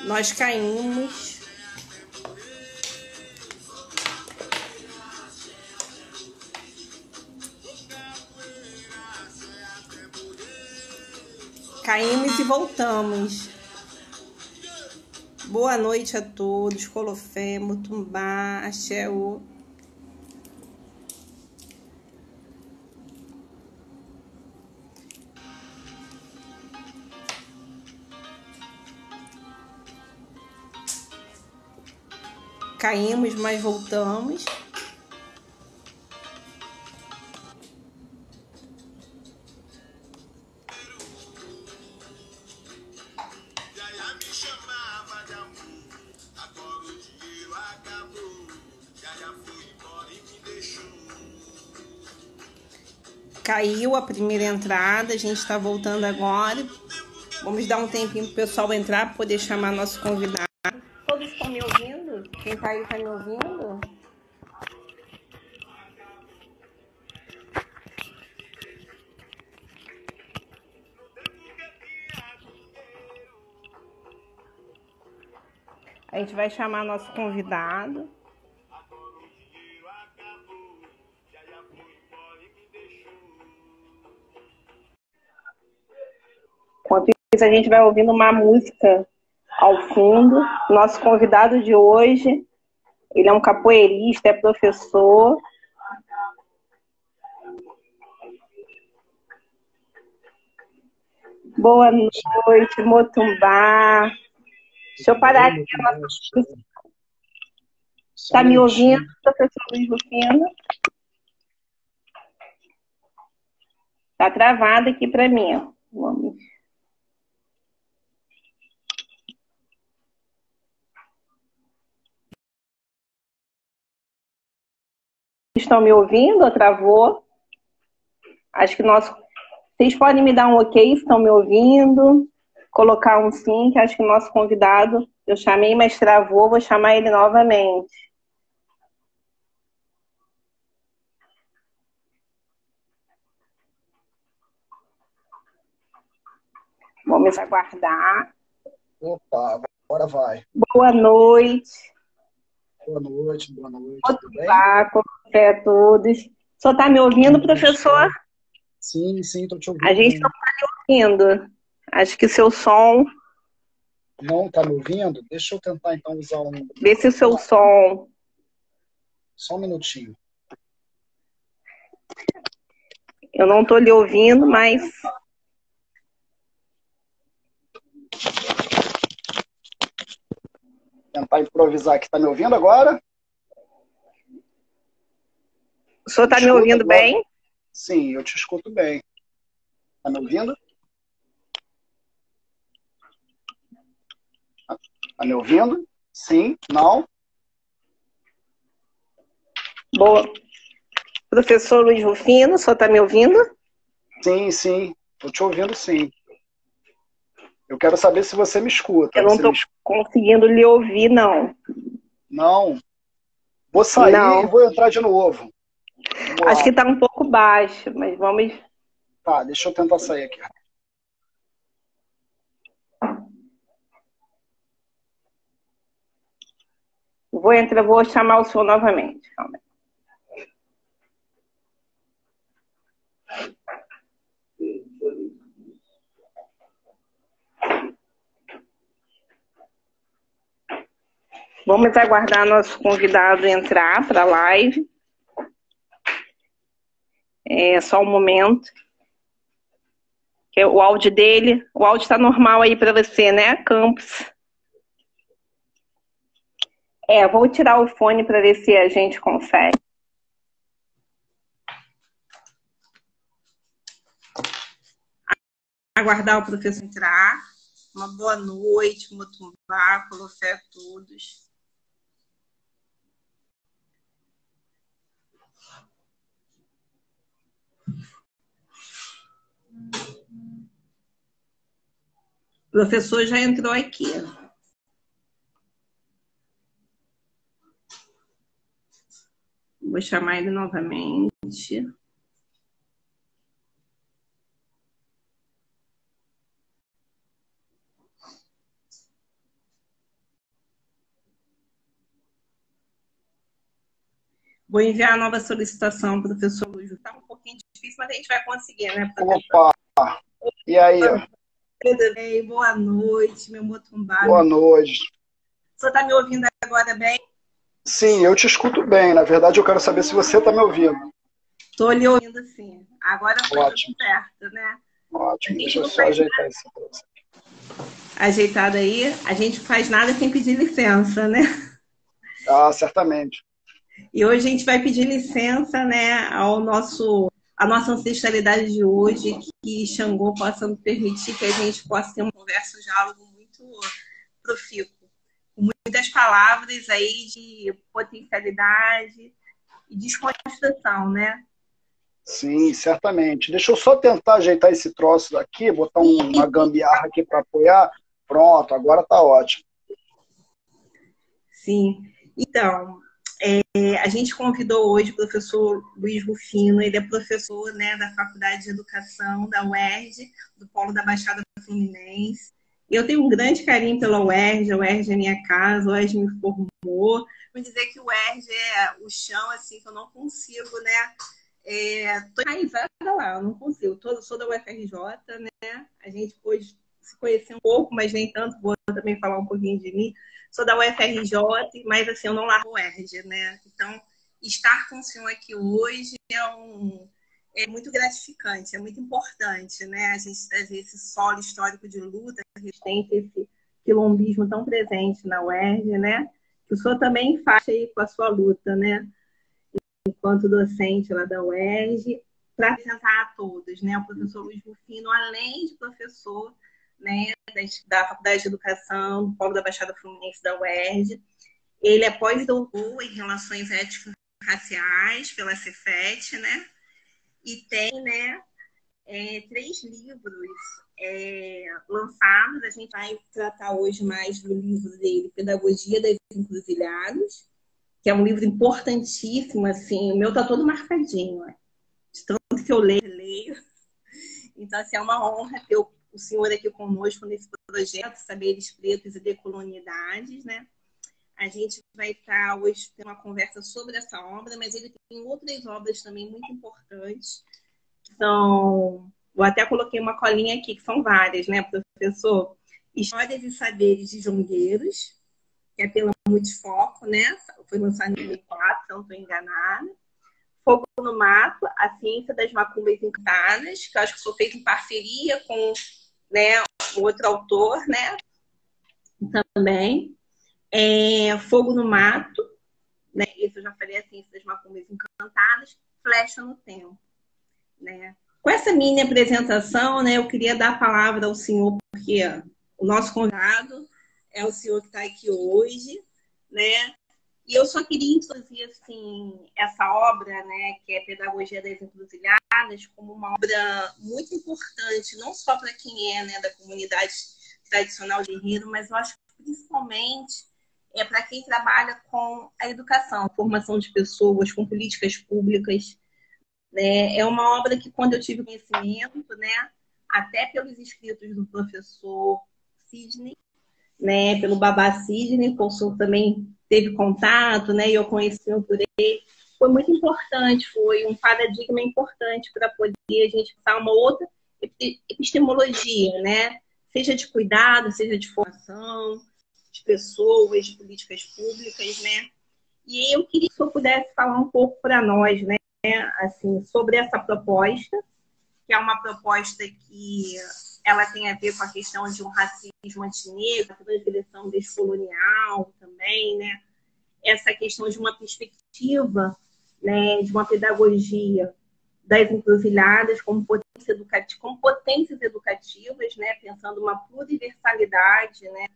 Nós caímos. Caímos e voltamos. Boa noite a todos. Colofé, Mutumbá, Axéu. Caímos, mas voltamos. Caiu a primeira entrada, a gente está voltando agora. Vamos dar um tempinho para o pessoal entrar para poder chamar nosso convidado. Todos estão me ouvindo? Quem está aí está me ouvindo? A gente vai chamar nosso convidado. Enquanto isso, a gente vai ouvindo uma música ao fundo. Nosso convidado de hoje, ele é um capoeirista, é professor. Boa noite, Motumbá. Deixa eu parar aqui a nossa música. Está me ouvindo, professor Luiz Rufino? Está travado aqui para mim. Vamos. Estão me ouvindo ou travou? Acho que vocês podem me dar um ok, estão me ouvindo? Colocar um sim, que acho que o nosso convidado, eu chamei, mas travou, vou chamar ele novamente. Vamos aguardar. Opa, agora vai. Boa noite. Boa noite, boa noite. Olá, como é a todos? O senhor está me ouvindo, professor? Sim, estou te ouvindo. A gente não está me ouvindo. Acho que seu som... Não está me ouvindo? Deixa eu tentar, então, usar um... Vê se o seu som... Só um minutinho. Eu não estou lhe ouvindo, mas... Tentar improvisar aqui. Está me ouvindo agora? O senhor está me ouvindo agora? bem? Sim, eu te escuto bem. Está me ouvindo? Está me ouvindo? Sim, não? Boa. Professor Luiz Rufino, o senhor está me ouvindo? Sim, estou te ouvindo sim. Eu quero saber se você me escuta. Eu não estou conseguindo lhe ouvir, não. Não. Vou sair e vou entrar de novo. Acho que está um pouco baixo, mas vamos... Tá, deixa eu tentar sair aqui. Vou chamar o senhor novamente. Calma aí. Vamos aguardar nosso convidado entrar para a live. Só um momento. O áudio dele, o áudio está normal aí para você, né, Campos? Vou tirar o fone para ver se a gente consegue. Aguardar o professor entrar. Uma boa noite, Mutumbá, Colofé a todos. O professor já entrou aqui. Vou chamar ele novamente. Vou enviar a nova solicitação, professor Luiz. Está um pouquinho difícil, mas a gente vai conseguir, né, professor? Opa! E aí? Tudo bem? Boa noite, meu motumbá. Boa noite. O senhor está me ouvindo agora bem? Sim, eu te escuto bem. Na verdade, eu quero saber se você está me ouvindo. Estou lhe ouvindo, sim. Agora foi ótimo. Tudo certo, né? Ótimo. Deixa eu só ajeitar isso para você. Ajeitado aí. A gente faz nada sem pedir licença, né? Ah, certamente. E hoje a gente vai pedir licença, né, a nossa ancestralidade de hoje, que Xangô possa nos permitir que a gente possa ter uma conversa, um diálogo muito profícuo, com muitas palavras aí de potencialidade e desconstrução, né? Sim, certamente. Deixa eu só tentar ajeitar esse troço daqui, botar uma gambiarra aqui para apoiar. Pronto, agora está ótimo. Sim. Então, a gente convidou hoje o professor Luiz Rufino, ele é professor, né, da Faculdade de Educação da UERJ, do Polo da Baixada Fluminense. Eu tenho um grande carinho pela UERJ, a UERJ é minha casa, a UERJ me formou. Vou dizer que o UERJ é o chão, assim, que eu não consigo, né? Tô enraizada lá, eu não consigo. Sou da UFRJ, né? A gente pôde se conhecer um pouco, mas nem tanto. Vou também falar um pouquinho de mim. Sou da UFRJ, mas assim, eu não largo o UERJ, né? Então, estar com o senhor aqui hoje é muito gratificante, é muito importante, né? A gente trazer esse solo histórico de luta, resistência, esse quilombismo tão presente na UERJ, né? Que o senhor também faz aí com a sua luta, né? Enquanto docente lá da UERJ, para apresentar a todos, né? O professor Luiz Rufino, além de professor, né, da Faculdade de Educação, do Polo da Baixada Fluminense da UERJ, ele é pós-doutor em Relações Étnico-Raciais pela Cefet, né? E tem, né, 3 livros lançados. A gente vai tratar hoje mais do livro dele, Pedagogia das Encruzilhadas, que é um livro importantíssimo, assim, o meu tá todo marcadinho, ó, de tanto que eu leio. Então, assim, é uma honra ter o senhor aqui conosco nesse projeto, Saberes Pretos e Decolonialidades, né? A gente vai estar hoje tendo uma conversa sobre essa obra, mas ele tem outras obras também muito importantes, que são, eu até coloquei uma colinha aqui, que são várias, né, professor? Histórias e Saberes de Jongueiros, que é pela Multifoco, né? Foi lançado em 2004, se eu não estou enganada. Fogo no Mato, a ciência das macumbas encantadas, que eu acho que foi feito em parceria com, né, um outro autor, né? Também. Fogo no Mato, né? Isso eu já falei, a ciência das macumbas encantadas. Flecha no Tempo, né? Com essa mini apresentação, né, eu queria dar a palavra ao senhor, porque o nosso convidado é o senhor que está aqui hoje, né? E eu só queria introduzir, assim, essa obra, né, que é Pedagogia das Encruzilhadas, como uma obra muito importante, não só para quem é, né, da comunidade tradicional de Rio, mas eu acho que principalmente para quem trabalha com a educação, formação de pessoas, com políticas públicas, né? É uma obra que, quando eu tive conhecimento, né, até pelos escritos do professor Sidney, né, pelo Babá Sidney, o professor também teve contato, né, e eu conheci por ele, foi muito importante, foi um paradigma importante para poder a gente passar uma outra epistemologia, né, seja de cuidado, seja de formação, de pessoas, de políticas públicas, né, e eu queria que o senhor pudesse falar um pouco para nós, né, assim, sobre essa proposta, que é uma proposta que ela tem a ver com a questão de um racismo antinegro, a transgressão descolonial também, né? Essa questão de uma perspectiva, né, de uma pedagogia das encruzilhadas como potências educativas, né, pensando uma pluriversalidade, né,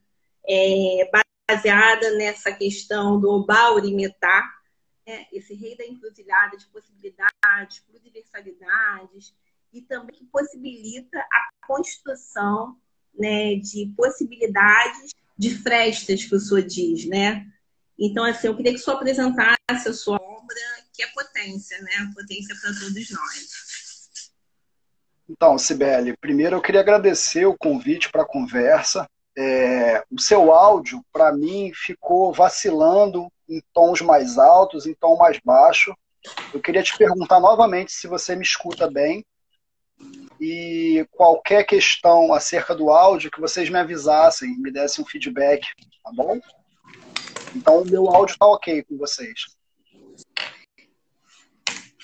baseada nessa questão do Bauri-Metá, né, esse rei da encruzilhada de possibilidades, pluriversalidades, e também que possibilita a construção, né, de possibilidades de frestas, que o senhor diz, né? Então, assim, eu queria que o senhor apresentasse a sua obra, que é potência, né? Potência para todos nós. Então, Cibele, primeiro eu queria agradecer o convite para a conversa. O seu áudio, para mim, ficou vacilando em tons mais altos, em tom mais baixo. Eu queria te perguntar novamente se você me escuta bem e qualquer questão acerca do áudio que vocês me avisassem, me dessem um feedback, tá bom? Então, o meu áudio está ok com vocês.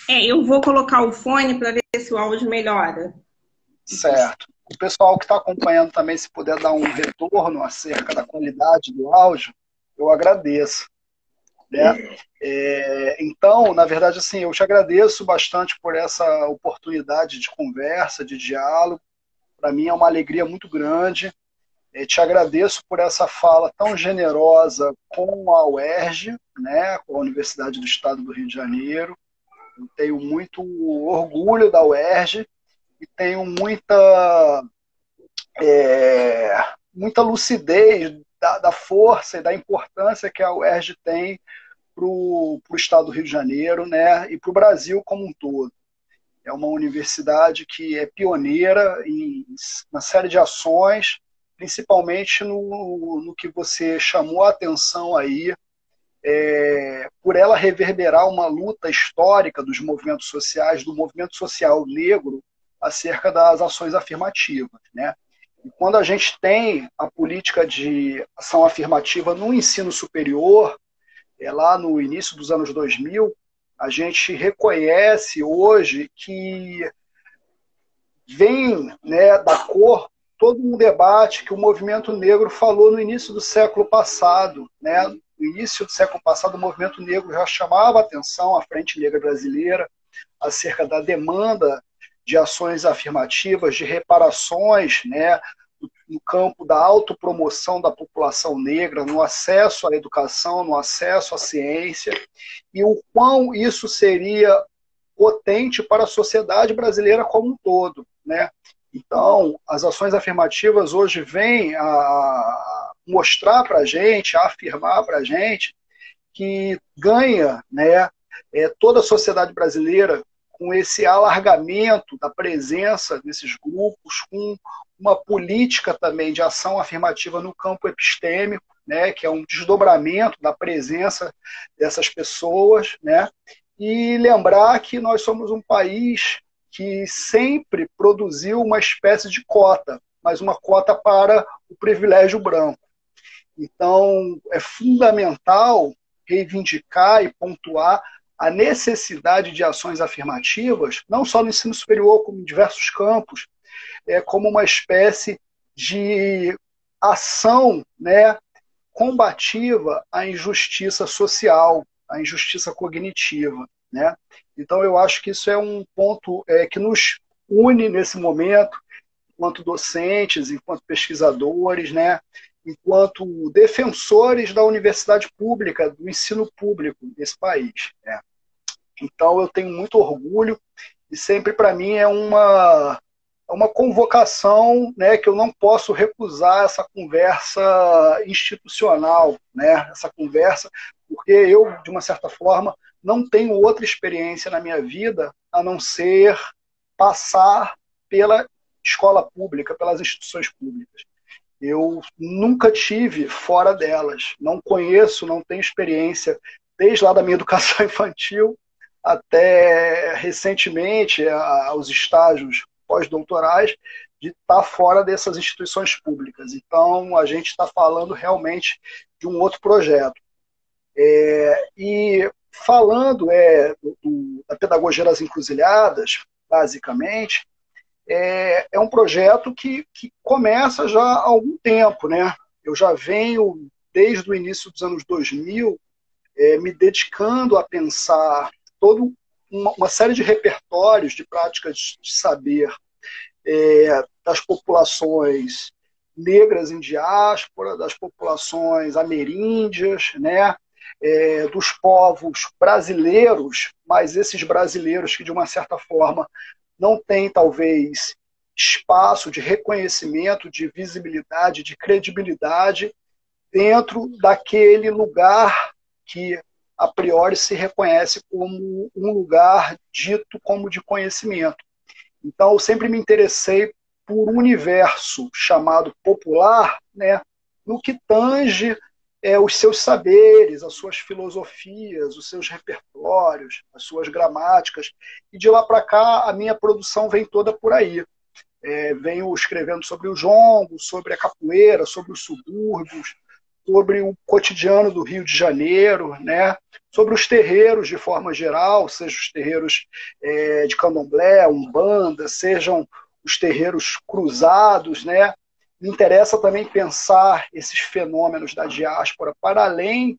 Eu vou colocar o fone para ver se o áudio melhora. Certo. O pessoal que está acompanhando também, se puder dar um retorno acerca da qualidade do áudio, eu agradeço. Né? Então, na verdade, assim, eu te agradeço bastante por essa oportunidade de conversa, de diálogo. Para mim é uma alegria muito grande. Te agradeço por essa fala tão generosa com a UERJ, né, com a Universidade do Estado do Rio de Janeiro. Eu tenho muito orgulho da UERJ e tenho muita lucidez da força e da importância que a UERJ tem para o Estado do Rio de Janeiro, né, e para o Brasil como um todo. É uma universidade que é pioneira em uma série de ações, principalmente no que você chamou a atenção aí, por ela reverberar uma luta histórica dos movimentos sociais, do movimento social negro, acerca das ações afirmativas, né? E quando a gente tem a política de ação afirmativa no ensino superior, lá no início dos anos 2000, a gente reconhece hoje que vem, né, da cor todo um debate que o movimento negro falou no início do século passado, né? No início do século passado, o movimento negro já chamava a atenção, a Frente Negra Brasileira, acerca da demanda de ações afirmativas, de reparações, né, no campo da autopromoção da população negra, no acesso à educação, no acesso à ciência, e o quão isso seria potente para a sociedade brasileira como um todo, né? Então, as ações afirmativas hoje vêm a mostrar para a gente, a afirmar para a gente que ganha, né, toda a sociedade brasileira com esse alargamento da presença desses grupos, com uma política também de ação afirmativa no campo epistêmico, né, que é um desdobramento da presença dessas pessoas, né, e lembrar que nós somos um país que sempre produziu uma espécie de cota, mas uma cota para o privilégio branco. Então, é fundamental reivindicar e pontuar a necessidade de ações afirmativas, não só no ensino superior, como em diversos campos, como uma espécie de ação, né, combativa à injustiça social, à injustiça cognitiva, né? Então, eu acho que isso é um ponto que nos une nesse momento, enquanto docentes, enquanto pesquisadores, né? Enquanto defensores da universidade pública, do ensino público nesse país, né? Então, eu tenho muito orgulho e sempre, para mim, é uma convocação, né, que eu não posso recusar essa conversa institucional, né, essa conversa, porque eu, de uma certa forma, não tenho outra experiência na minha vida a não ser passar pela escola pública, pelas instituições públicas. Eu nunca tive fora delas, não conheço, não tenho experiência, desde lá da minha educação infantil até recentemente, aos estágios pós-doutorais, de estar fora dessas instituições públicas. Então, a gente está falando realmente de um outro projeto. E falando da pedagogia das encruzilhadas, basicamente, é um projeto que começa já há algum tempo, né? Eu já venho, desde o início dos anos 2000, me dedicando a pensar toda uma série de repertórios de práticas de saber das populações negras em diáspora, das populações ameríndias, né? Dos povos brasileiros, mas esses brasileiros que, de uma certa forma, não têm, talvez, espaço de reconhecimento, de visibilidade, de credibilidade dentro daquele lugar que, a priori, se reconhece como um lugar dito como de conhecimento. Então, eu sempre me interessei por um universo chamado popular, né, no que tange os seus saberes, as suas filosofias, os seus repertórios, as suas gramáticas. E de lá para cá, a minha produção vem toda por aí. Venho escrevendo sobre o jongo, sobre a capoeira, sobre os subúrbios, sobre o cotidiano do Rio de Janeiro, né? Sobre os terreiros de forma geral, sejam os terreiros de candomblé, umbanda, sejam os terreiros cruzados, né? Me interessa também pensar esses fenômenos da diáspora para além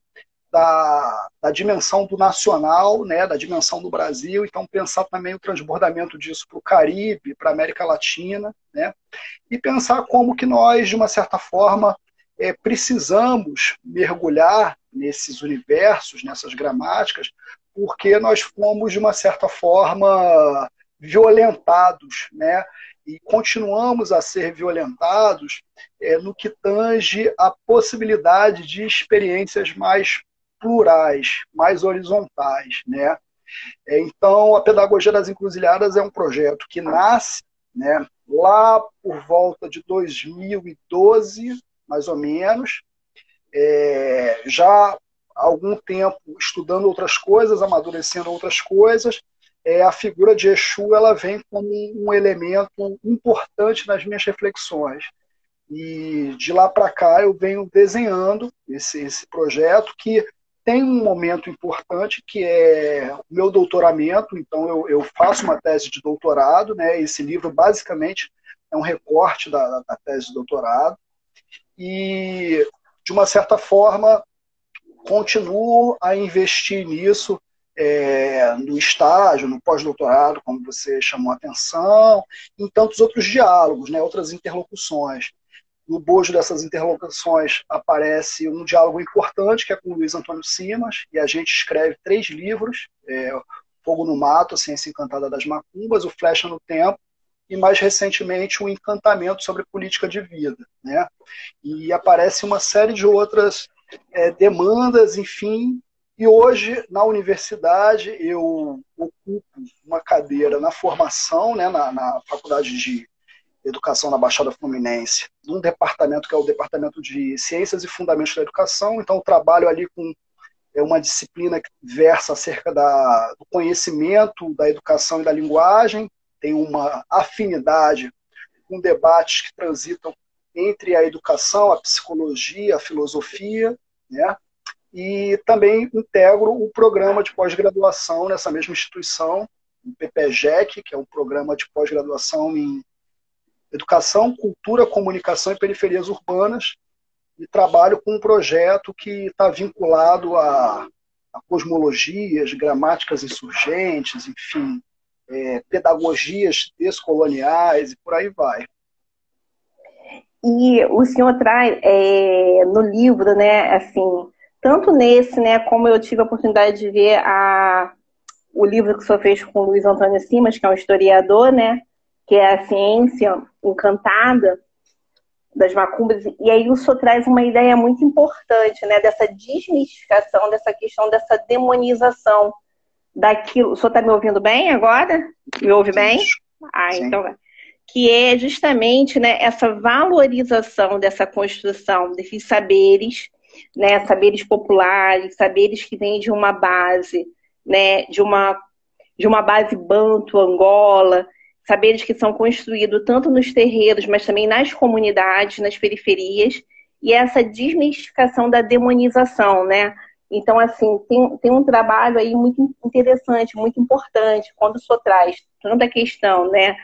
da dimensão do nacional, né, da dimensão do Brasil, então pensar também o transbordamento disso para o Caribe, para a América Latina, né, e pensar como que nós, de uma certa forma, precisamos mergulhar nesses universos, nessas gramáticas, porque nós fomos, de uma certa forma, violentados, né, e continuamos a ser violentados no que tange a possibilidade de experiências mais plurais, mais horizontais, né? Então, a Pedagogia das Encruzilhadas é um projeto que nasce, né, lá por volta de 2012, mais ou menos, já há algum tempo estudando outras coisas, amadurecendo outras coisas. A figura de Exu ela vem como um elemento importante nas minhas reflexões. E de lá para cá eu venho desenhando esse projeto que tem um momento importante que é o meu doutoramento. Então eu faço uma tese de doutorado, né? Esse livro basicamente é um recorte da tese de doutorado. E de uma certa forma continuo a investir nisso, no estágio, no pós-doutorado, como você chamou a atenção, em tantos outros diálogos, né, outras interlocuções. No bojo dessas interlocuções aparece um diálogo importante, que é com o Luiz Antônio Simas, e a gente escreve 3 livros, Fogo no Mato, A Ciência Encantada das Macumbas, O Flecha no Tempo, e mais recentemente um encantamento sobre política de vida, né? E aparece uma série de outras demandas, enfim. E hoje, na universidade, eu ocupo uma cadeira na formação, né, na Faculdade de Educação na Baixada Fluminense, num departamento que é o Departamento de Ciências e Fundamentos da Educação. Então, eu trabalho ali com uma disciplina que versa acerca do conhecimento da educação e da linguagem, tem uma afinidade com debates que transitam entre a educação, a psicologia, a filosofia, né? E também integro o programa de pós-graduação nessa mesma instituição, o PPGEC, que é um programa de pós-graduação em Educação, Cultura, Comunicação e Periferias Urbanas, e trabalho com um projeto que está vinculado a cosmologias, gramáticas insurgentes, enfim, pedagogias descoloniais e por aí vai. E o senhor traz no livro, né, assim, tanto nesse, né, como eu tive a oportunidade de ver o livro que o senhor fez com o Luiz Antônio Simas, que é um historiador, né, que é A Ciência Encantada das Macumbas, e aí o senhor traz uma ideia muito importante, né, dessa desmistificação, dessa questão, dessa demonização daquilo. O senhor está me ouvindo bem agora? Me ouve bem? Sim. Então que é justamente, né, essa valorização dessa construção desses saberes, né, saberes populares, saberes que vêm de uma base, né, de uma base banto, Angola, saberes que são construídos tanto nos terreiros, mas também nas comunidades, nas periferias, e essa desmistificação da demonização, né? Então, assim, tem um trabalho aí muito interessante, muito importante, quando o senhor traz tanta questão, né,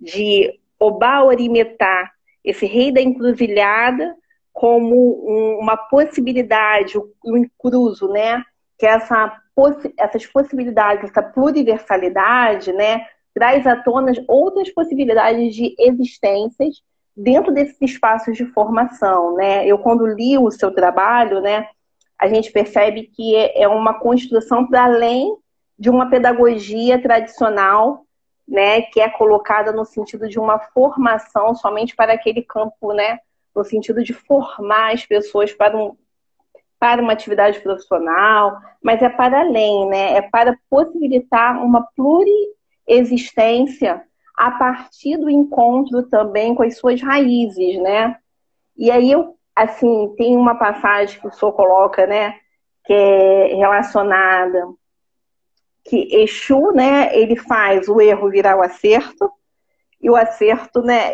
de Oba-Orimetá, esse rei da encruzilhada, como uma possibilidade, o incruso, né? Que essas possibilidades, essa pluriversalidade, né? Traz à tona outras possibilidades de existências dentro desses espaços de formação, né? Eu, quando li o seu trabalho, né, a gente percebe que é uma construção para além de uma pedagogia tradicional, né, que é colocada no sentido de uma formação somente para aquele campo, né, no sentido de formar as pessoas para uma atividade profissional, mas é para além, né, é para possibilitar uma pluriexistência a partir do encontro também com as suas raízes, né? E aí assim, tem uma passagem que o senhor coloca, né, que é relacionada, que Exu, né, ele faz o erro virar o acerto, e o acerto, né,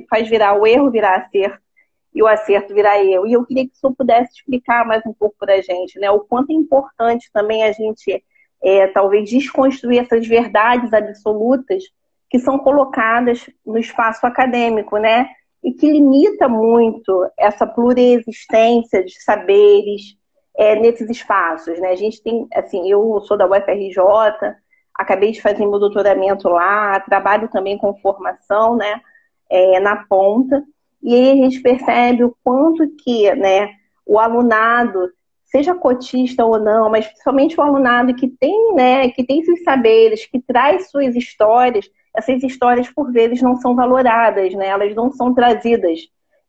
faz virar o erro virar acerto, e o acerto virar erro. E eu queria que o senhor pudesse explicar mais um pouco para a gente, né, o quanto é importante também a gente, talvez, desconstruir essas verdades absolutas que são colocadas no espaço acadêmico, né, e que limita muito essa pluriexistência de saberes nesses espaços, né? A gente tem, assim, eu sou da UFRJ, acabei de fazer meu doutoramento lá, trabalho também com formação, né, na ponta, e aí a gente percebe o quanto que, né, o alunado, seja cotista ou não, mas principalmente o alunado que tem, né, que tem seus saberes, que traz suas histórias, essas histórias por vezes não são valoradas, né, elas não são trazidas,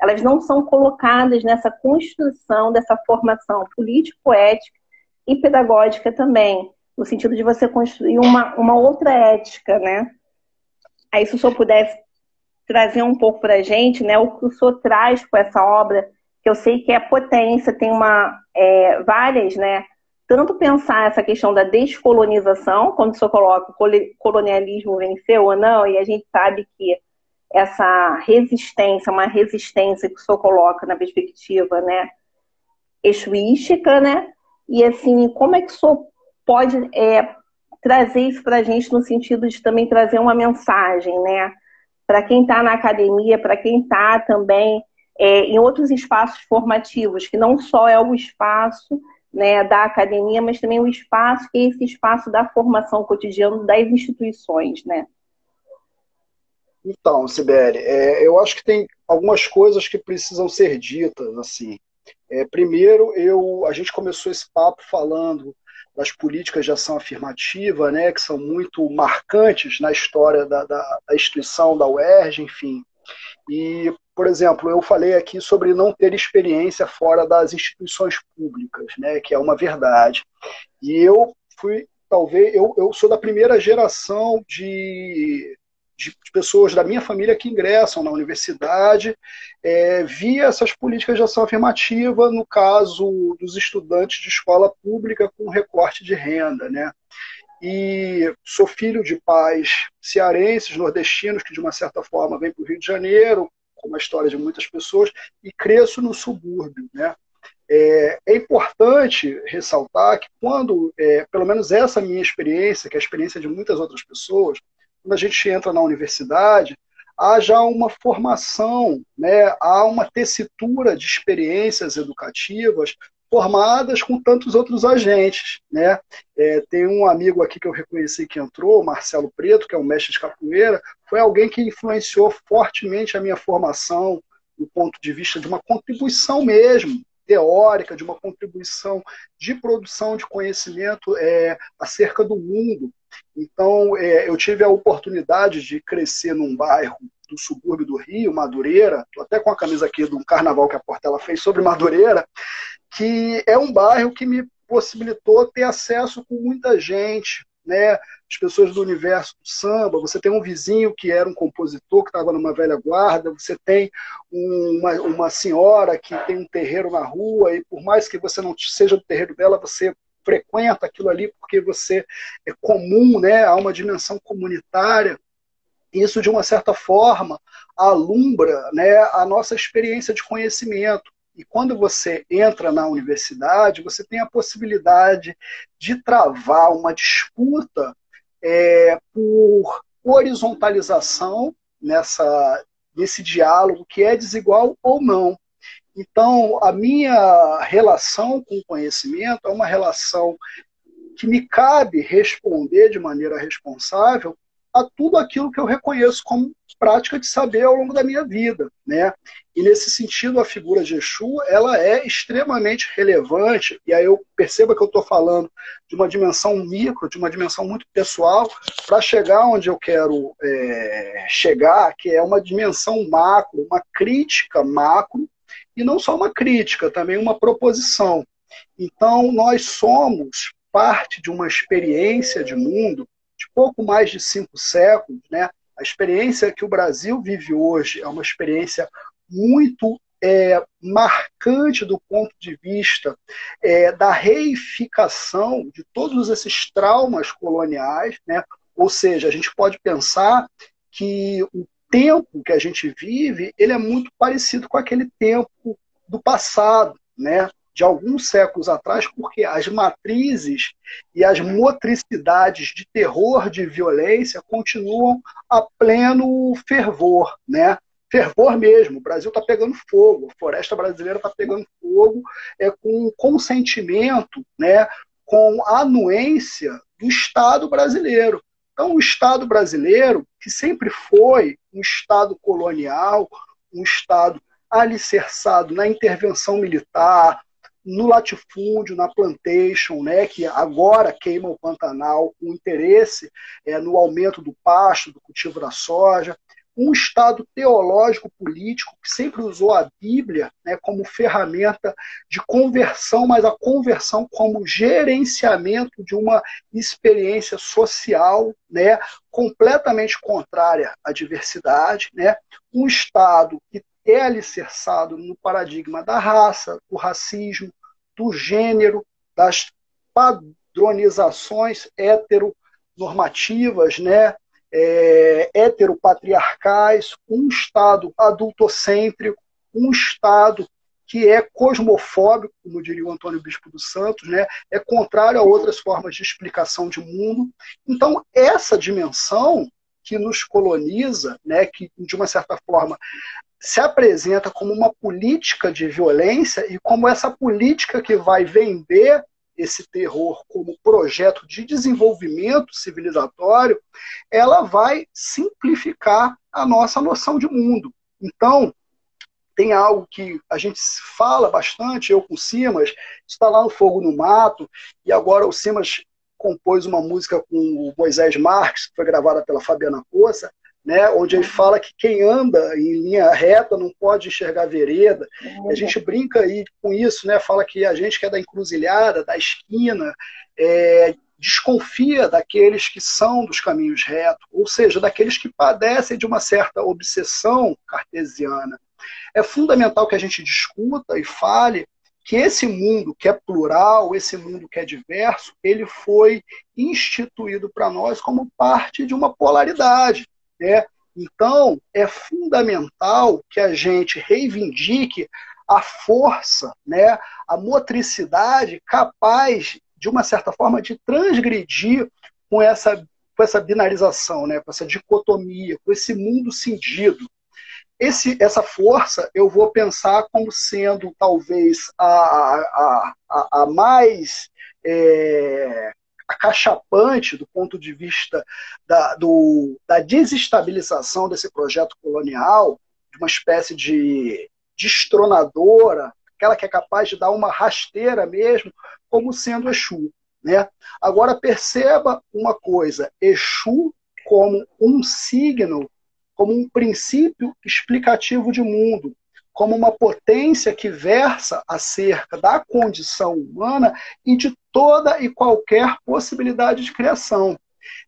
elas não são colocadas nessa construção dessa formação político-ética e pedagógica também, no sentido de você construir uma outra ética, né? Aí, se o senhor pudesse trazer um pouco para a gente, né, o que o senhor traz com essa obra, que eu sei que é potência, tem várias, né? Tanto pensar essa questão da descolonização, quando o senhor coloca o colonialismo venceu ou não, e a gente sabe que essa resistência, uma resistência que o senhor coloca na perspectiva, né, exuística, né? E assim, como é que o senhor pode trazer isso para a gente no sentido de também trazer uma mensagem, né? Para quem está na academia, para quem está também em outros espaços formativos, que não só é o espaço, né, da academia, mas também o espaço que é esse espaço da formação cotidiana das instituições, né? Então, Sibeli, eu acho que tem algumas coisas que precisam ser ditas, assim. Primeiro, a gente começou esse papo falando das políticas de ação afirmativa, né, que são muito marcantes na história da instituição, da UERJ, enfim. E, por exemplo, eu falei aqui sobre não ter experiência fora das instituições públicas, né, que é uma verdade. E eu sou da primeira geração de pessoas da minha família que ingressam na universidade via essas políticas de ação afirmativa, no caso dos estudantes de escola pública com recorte de renda, né? E sou filho de pais cearenses, nordestinos, que de uma certa forma vêm para o Rio de Janeiro, como a história de muitas pessoas, e cresço no subúrbio, né? É importante ressaltar que quando, pelo menos essa minha experiência, que é a experiência de muitas outras pessoas, quando a gente entra na universidade, há já uma formação, né? Há uma tessitura de experiências educativas formadas com tantos outros agentes, né? Tem um amigo aqui que eu reconheci que entrou, Marcelo Preto, que é um mestre de capoeira, foi alguém que influenciou fortemente a minha formação do ponto de vista de uma contribuição mesmo, teórica, de uma contribuição de produção de conhecimento acerca do mundo. Então, eu tive a oportunidade de crescer num bairro do subúrbio do Rio, Madureira, estou até com a camisa aqui do carnaval que a Portela fez sobre Madureira, que é um bairro que me possibilitou ter acesso com muita gente, né? As pessoas do universo do samba, você tem um vizinho que era um compositor, que estava numa velha guarda, você tem uma senhora que tem um terreiro na rua, e por mais que você não seja do terreiro dela, você frequenta aquilo ali porque você é comum, né? Há uma dimensão comunitária. Isso, de uma certa forma, alumbra, né, a nossa experiência de conhecimento. E quando você entra na universidade, você tem a possibilidade de travar uma disputa por horizontalização nesse diálogo que é desigual ou não. Então, a minha relação com o conhecimento é uma relação que me cabe responder de maneira responsável a tudo aquilo que eu reconheço como prática de saber ao longo da minha vida, né? E nesse sentido, a figura de Exu, ela é extremamente relevante, e aí eu percebo que eu estou falando de uma dimensão micro, de uma dimensão muito pessoal, para chegar onde eu quero chegar, que é uma dimensão macro, uma crítica macro, e não só uma crítica, também uma proposição. Então, nós somos parte de uma experiência de mundo de pouco mais de 5 séculos, né? A experiência que o Brasil vive hoje é uma experiência muito marcante do ponto de vista da reificação de todos esses traumas coloniais, né? Ou seja, a gente pode pensar que o tempo que a gente vive, ele é muito parecido com aquele tempo do passado, né? De alguns séculos atrás, porque as matrizes e as motricidades de terror, de violência, continuam a pleno fervor, né? Fervor mesmo, o Brasil está pegando fogo, a floresta brasileira está pegando fogo, com consentimento, né? Com a anuência do Estado brasileiro. Então, o Estado brasileiro, que sempre foi um Estado colonial, um Estado alicerçado na intervenção militar, no latifúndio, na plantation, né, que agora queima o Pantanal, com interesse no aumento do pasto, do cultivo da soja, um Estado teológico-político que sempre usou a Bíblia, né, como ferramenta de conversão, mas a conversão como gerenciamento de uma experiência social, né, completamente contrária à diversidade, né, um Estado que é alicerçado no paradigma da raça, do racismo, do gênero, das padronizações heteronormativas, né, heteropatriarcais, um Estado adultocêntrico, um Estado que é cosmofóbico, como diria o Antônio Bispo dos Santos, né, é contrário a outras formas de explicação de mundo. Então, essa dimensão que nos coloniza, né, que de uma certa forma se apresenta como uma política de violência e como essa política que vai vender esse terror como projeto de desenvolvimento civilizatório, ela vai simplificar a nossa noção de mundo. Então, tem algo que a gente fala bastante, eu com o Simas, está lá no Fogo no Mato, e agora o Simas compôs uma música com o Moisés Marques, que foi gravada pela Fabiana Cossa, né, onde ele fala que quem anda em linha reta não pode enxergar vereda. A gente brinca aí com isso, né, fala que a gente que é da encruzilhada, da esquina, desconfia daqueles que são dos caminhos retos, ou seja, daqueles que padecem de uma certa obsessão cartesiana. É fundamental que a gente discuta e fale que esse mundo que é plural, esse mundo que é diverso, ele foi instituído para nós como parte de uma polaridade. Então, é fundamental que a gente reivindique a força, né, a motricidade capaz, de uma certa forma, de transgredir com essa binarização, né, com essa dicotomia, com esse mundo cindido. Essa força eu vou pensar como sendo talvez a mais acachapante do ponto de vista da desestabilização desse projeto colonial, de uma espécie de destronadora, aquela que é capaz de dar uma rasteira mesmo, como sendo Exu, né? Agora perceba uma coisa, Exu como um signo, como um princípio explicativo de mundo, como uma potência que versa acerca da condição humana e de toda e qualquer possibilidade de criação.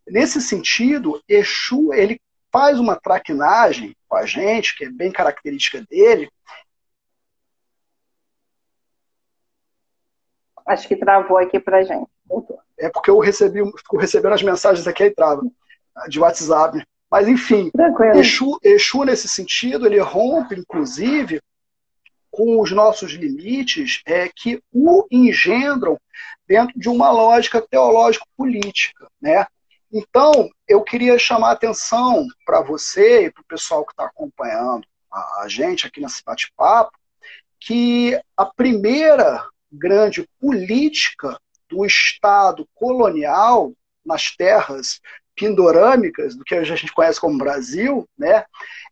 Nesse sentido, Exu ele faz uma traquinagem com a gente, que é bem característica dele. Acho que travou aqui pra gente. É porque eu fico recebendo as mensagens aqui e trava, de WhatsApp. Mas, enfim, Exu, nesse sentido, ele rompe, inclusive, com os nossos limites que o engendram dentro de uma lógica teológico-política, né? Então, eu queria chamar a atenção para você e para o pessoal que está acompanhando a gente aqui nesse bate-papo, que a primeira grande política do Estado colonial nas terras pindorâmicas, do que a gente conhece como Brasil, né,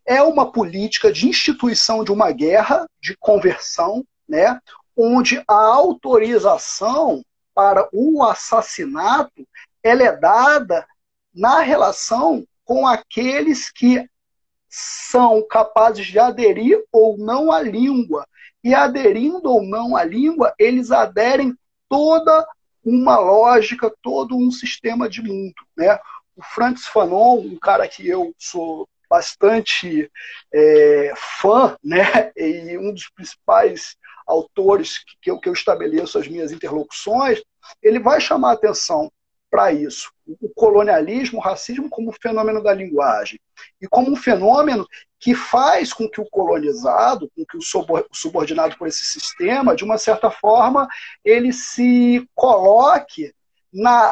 é uma política de instituição de uma guerra de conversão, né, onde a autorização para o assassinato ela é dada na relação com aqueles que são capazes de aderir ou não à língua. E aderindo ou não à língua, eles aderem toda uma lógica, todo um sistema de mundo, né? O Frantz Fanon, um cara que eu sou bastante fã, né? E um dos principais autores que eu estabeleço as minhas interlocuções, ele vai chamar a atenção para isso. O colonialismo, o racismo como um fenômeno da linguagem. E como um fenômeno que faz com que o colonizado, com que o subordinado por esse sistema, de uma certa forma, ele se coloque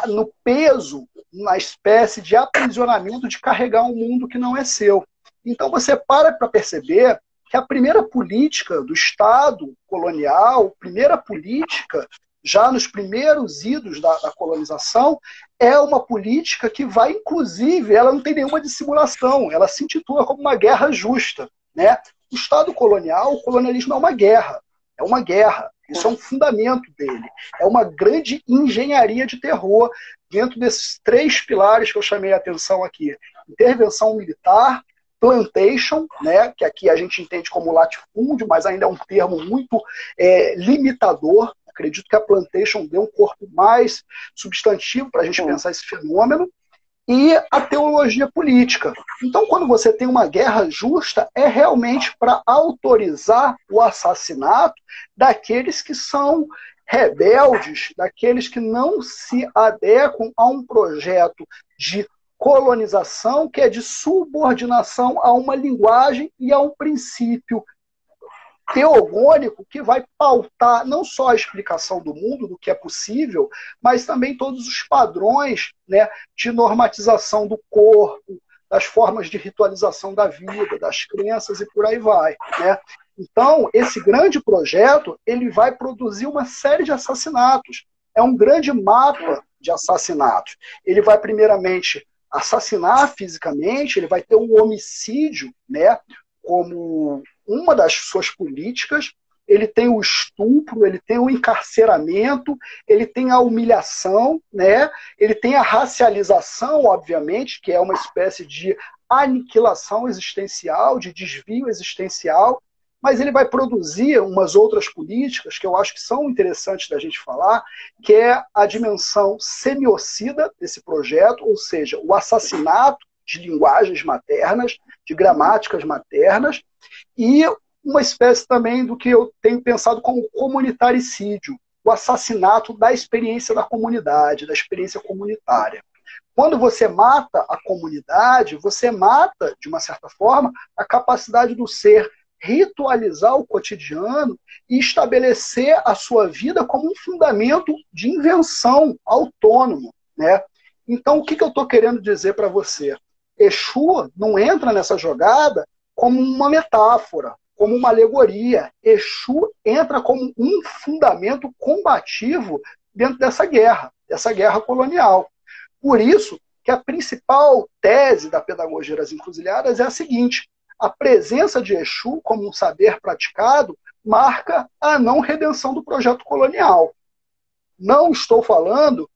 no peso, na espécie de aprisionamento de carregar um mundo que não é seu. Então você para perceber que a primeira política do Estado colonial, a primeira política, já nos primeiros idos da colonização, é uma política que vai, inclusive, ela não tem nenhuma dissimulação, ela se intitula como uma guerra justa, né? O Estado colonial, o colonialismo é uma guerra. É uma guerra. Isso é um fundamento dele. É uma grande engenharia de terror dentro desses 3 pilares que eu chamei a atenção aqui. Intervenção militar, plantation, né, que aqui a gente entende como latifúndio, mas ainda é um termo muito limitador. Acredito que a plantation dê um corpo mais substantivo para a gente pensar esse fenômeno. E a teologia política. Então, quando você tem uma guerra justa, é realmente para autorizar o assassinato daqueles que são rebeldes, daqueles que não se adequam a um projeto de colonização, que é de subordinação a uma linguagem e a um princípio teogônico que vai pautar não só a explicação do mundo, do que é possível, mas também todos os padrões, né, de normatização do corpo, das formas de ritualização da vida, das crenças e por aí vai, né? Então, esse grande projeto, ele vai produzir uma série de assassinatos. É um grande mapa de assassinatos. Ele vai, primeiramente, assassinar fisicamente, ele vai ter um homicídio, né, como uma das suas políticas. Ele tem o estupro, ele tem o encarceramento, ele tem a humilhação, né? Ele tem a racialização, obviamente, que é uma espécie de aniquilação existencial, de desvio existencial, mas ele vai produzir umas outras políticas que eu acho que são interessantes da gente falar, que é a dimensão semiocida desse projeto, ou seja, o assassinato de linguagens maternas, de gramáticas maternas, e uma espécie também do que eu tenho pensado como comunitaricídio, o assassinato da experiência da comunidade, da experiência comunitária. Quando você mata a comunidade, você mata, de uma certa forma, a capacidade do ser ritualizar o cotidiano e estabelecer a sua vida como um fundamento de invenção autônomo, né? Então, o que eu estou querendo dizer para você? Exu não entra nessa jogada como uma metáfora, como uma alegoria. Exu entra como um fundamento combativo dentro dessa guerra colonial. Por isso que a principal tese da pedagogia das encruzilhadas é a seguinte: a presença de Exu como um saber praticado marca a não redenção do projeto colonial. Não estou falando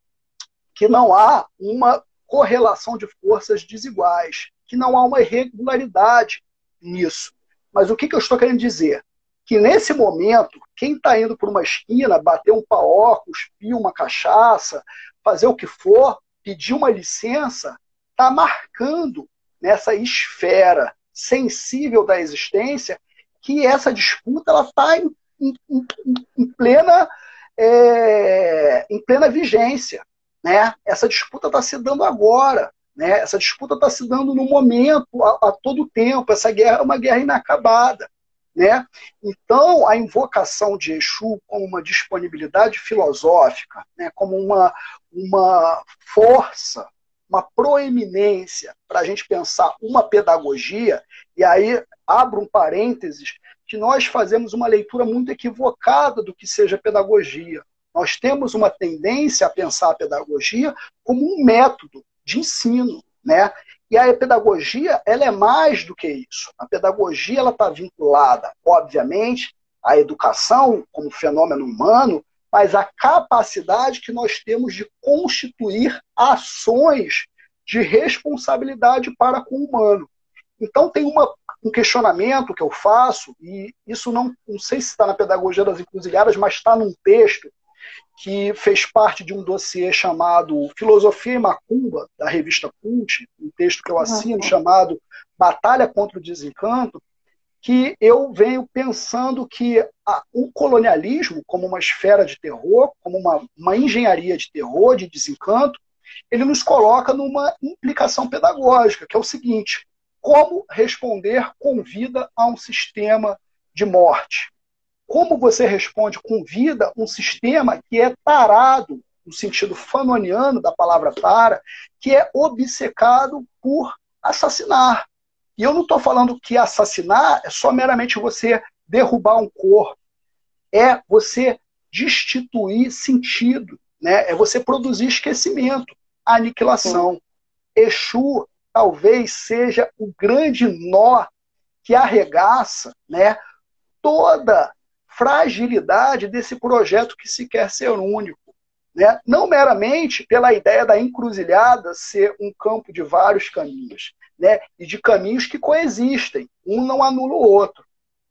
que não há uma correlação de forças desiguais, que não há uma irregularidade nisso. Mas o que eu estou querendo dizer? Que nesse momento, quem está indo por uma esquina, bater um paó, cuspir uma cachaça, fazer o que for, pedir uma licença, está marcando nessa esfera sensível da existência que essa disputa está em plena vigência, né? Essa disputa está se dando agora, né? Essa disputa está se dando no momento, a todo tempo. Essa guerra é uma guerra inacabada, né? Então, a invocação de Exu como uma disponibilidade filosófica, né? Como uma força, uma proeminência para a gente pensar uma pedagogia, e aí abro um parênteses, que nós fazemos uma leitura muito equivocada do que seja pedagogia. Nós temos uma tendência a pensar a pedagogia como um método de ensino, né? E a pedagogia, ela é mais do que isso. A pedagogia, ela está vinculada, obviamente, à educação como fenômeno humano, mas a capacidade que nós temos de constituir ações de responsabilidade para com o humano. Então tem um questionamento que eu faço, e isso não sei se está na Pedagogia das Encruzilhadas, mas está num texto que fez parte de um dossiê chamado Filosofia e Macumba, da revista Cult, um texto que eu assino chamado Batalha contra o Desencanto, que eu venho pensando que o colonialismo, como uma esfera de terror, como uma engenharia de terror, de desencanto, ele nos coloca numa implicação pedagógica, que é o seguinte: como responder com vida a um sistema de morte? Como você responde com vida um sistema que é tarado, no sentido fanoniano da palavra tara, que é obcecado por assassinar? E eu não estou falando que assassinar é só meramente você derrubar um corpo. É você destituir sentido, né? É você produzir esquecimento, aniquilação. Exu talvez seja o grande nó que arregaça, né, toda fragilidade desse projeto que se quer ser único. Né? Não meramente pela ideia da encruzilhada ser um campo de vários caminhos, né? E de caminhos que coexistem, um não anula o outro.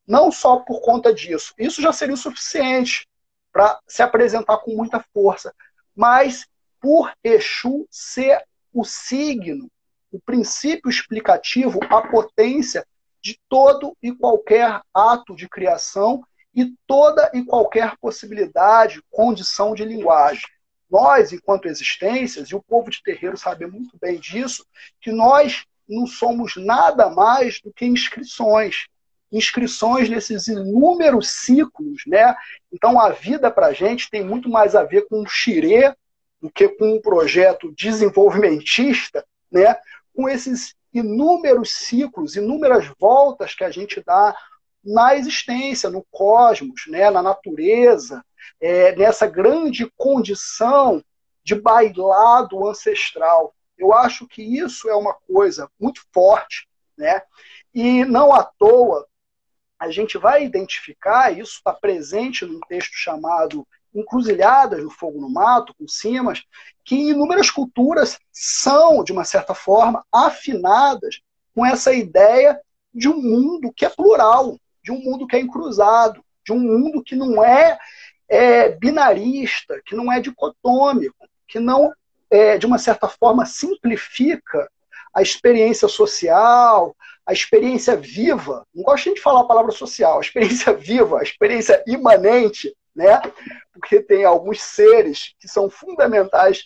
Não só por conta disso, isso já seria o suficiente para se apresentar com muita força, mas por Exu ser o signo, o princípio explicativo, a potência de todo e qualquer ato de criação e toda e qualquer possibilidade, condição de linguagem. Nós, enquanto existências, e o povo de terreiro sabe muito bem disso, que nós não somos nada mais do que inscrições. Inscrições nesses inúmeros ciclos, né? Então a vida para a gente tem muito mais a ver com um xirê do que com um projeto desenvolvimentista, né? Com esses inúmeros ciclos, inúmeras voltas que a gente dá na existência, no cosmos, né? Na natureza, nessa grande condição de bailado ancestral. Eu acho que isso é uma coisa muito forte, né? E não à toa a gente vai identificar, isso está presente num texto chamado Encruzilhadas do Fogo no Mato, com Simas, que inúmeras culturas são, de uma certa forma, afinadas com essa ideia de um mundo que é plural, de um mundo que é encruzado, de um mundo que não é binarista, que não é dicotômico, que não, de uma certa forma, simplifica a experiência social, a experiência viva. Não gosto nem de falar a palavra social, a experiência viva, a experiência imanente, né? Porque tem alguns seres que são fundamentais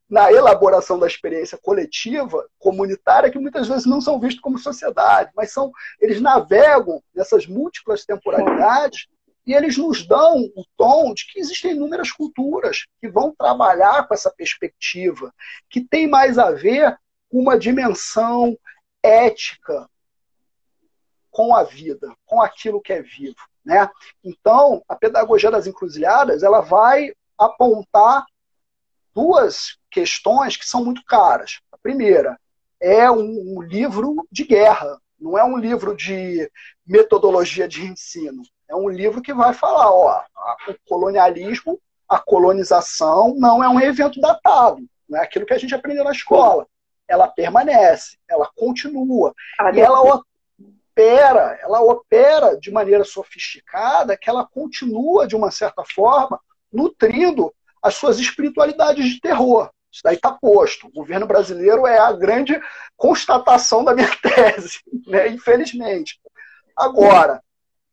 na elaboração da experiência coletiva, comunitária, que muitas vezes não são vistos como sociedade, mas eles navegam nessas múltiplas temporalidades e eles nos dão o tom de que existem inúmeras culturas que vão trabalhar com essa perspectiva, que tem mais a ver com uma dimensão ética com a vida, com aquilo que é vivo, né? Então, a pedagogia das encruzilhadas, ela vai apontar duas questões que são muito caras. A primeira é um livro de guerra, não é um livro de metodologia de ensino. É um livro que vai falar, o colonialismo, a colonização não é um evento datado, não é aquilo que a gente aprendeu na escola. Ela permanece, ela continua. E ela opera de maneira sofisticada, que ela continua, de uma certa forma, nutrindo as suas espiritualidades de terror. Isso daí está posto. O governo brasileiro é a grande constatação da minha tese, né? Infelizmente. Agora,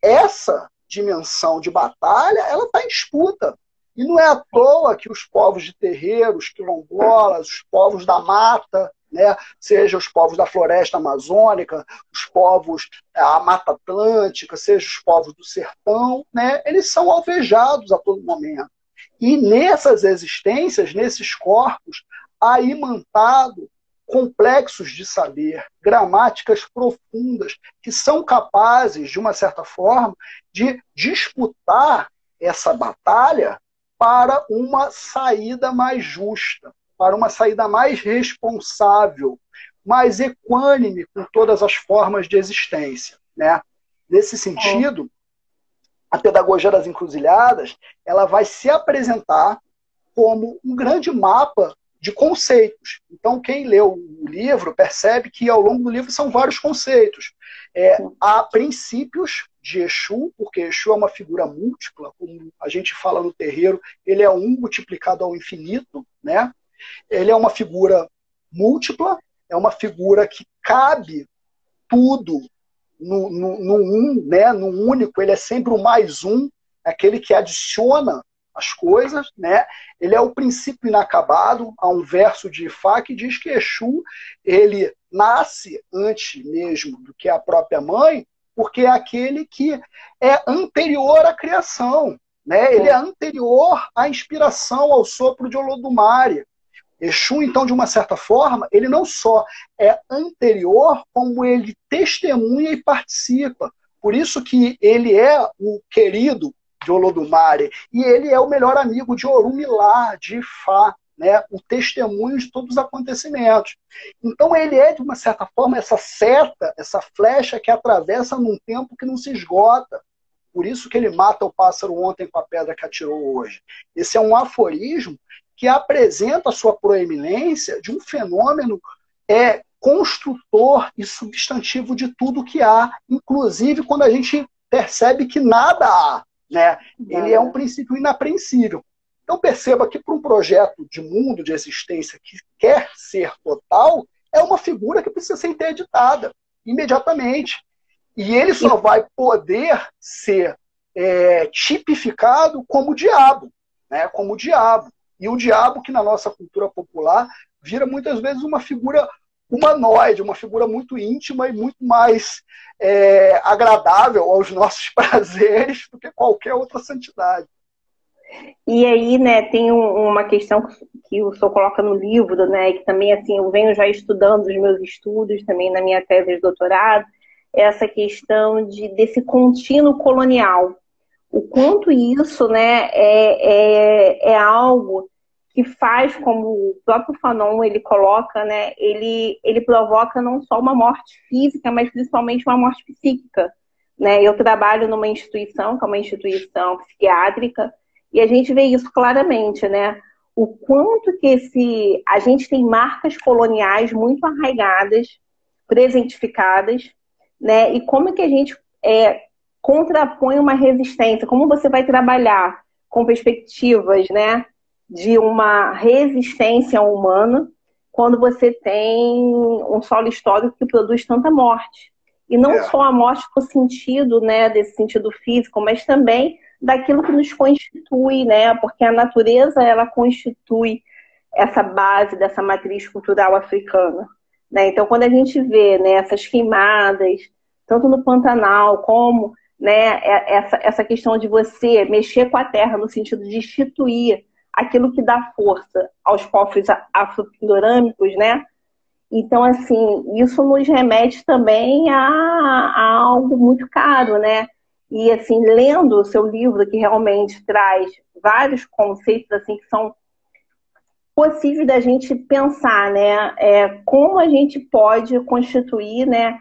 essa dimensão de batalha, ela está em disputa. E não é à toa que os povos de terreiro, os quilombolas, os povos da mata, né, seja os povos da floresta amazônica, os povos da Mata Atlântica, seja os povos do sertão, né, eles são alvejados a todo momento. E nessas existências, nesses corpos, há imantado complexos de saber, gramáticas profundas, que são capazes, de uma certa forma, de disputar essa batalha para uma saída mais justa, para uma saída mais responsável, mais equânime com todas as formas de existência, né? Nesse sentido, a pedagogia das encruzilhadas, ela vai se apresentar como um grande mapa de conceitos. Então, quem leu o livro percebe que ao longo do livro são vários conceitos. Há princípios de Exu, porque Exu é uma figura múltipla, como a gente fala no terreiro, ele é um multiplicado ao infinito, né? Ele é uma figura múltipla, é uma figura que cabe tudo no um, né? No único, ele é sempre o mais um, aquele que adiciona as coisas, né? Ele é o princípio inacabado. Há um verso de Ifá que diz que Exu, ele nasce antes mesmo do que a própria mãe, porque é aquele que é anterior à criação, né? Ele é anterior à inspiração, ao sopro de Olodumare. Exu, então, de uma certa forma, ele não só é anterior, como ele testemunha e participa. Por isso que ele é o querido de Olodumare, e ele é o melhor amigo de Orumilá, de Ifá, né? O testemunho de todos os acontecimentos. Então ele é, de uma certa forma, essa seta, essa flecha que atravessa num tempo que não se esgota. Por isso que ele mata o pássaro ontem com a pedra que atirou hoje. Esse é um aforismo que apresenta a sua proeminência de um fenômeno construtor e substantivo de tudo que há, inclusive quando a gente percebe que nada há, né? Ele é um princípio inapreensível. Então perceba que para um projeto de mundo, de existência que quer ser total, é uma figura que precisa ser interditada imediatamente. E ele só vai poder ser tipificado como diabo, né? Como diabo. E o diabo, que na nossa cultura popular vira muitas vezes uma figura humanoide, uma figura muito íntima e muito mais agradável aos nossos prazeres do que qualquer outra santidade. E aí, né, tem uma questão que o senhor coloca no livro, né, que também, assim, eu venho já estudando os meus estudos, também na minha tese de doutorado, essa questão desse contínuo colonial. O quanto isso, né, é algo que faz, como o próprio Fanon ele coloca, né, ele provoca não só uma morte física, mas principalmente uma morte psíquica, né? Eu trabalho numa instituição, que é uma instituição psiquiátrica, e a gente vê isso claramente, né? O quanto que a gente tem marcas coloniais muito arraigadas, presentificadas, né? E como que a gente contrapõe uma resistência, como você vai trabalhar com perspectivas, né, de uma resistência humana quando você tem um solo histórico que produz tanta morte. E não só a morte no sentido, né, desse sentido físico, mas também daquilo que nos constitui, né? Porque a natureza, ela constitui essa base dessa matriz cultural africana, né? Então, quando a gente vê, né, essas queimadas, tanto no Pantanal como, né, essa questão de você mexer com a terra no sentido de instituir aquilo que dá força aos povos afro-pindorâmicos, né? Então, assim, isso nos remete também a algo muito caro, né? E, assim, lendo o seu livro, que realmente traz vários conceitos, assim, que são possíveis da gente pensar, né? Como a gente pode constituir, né,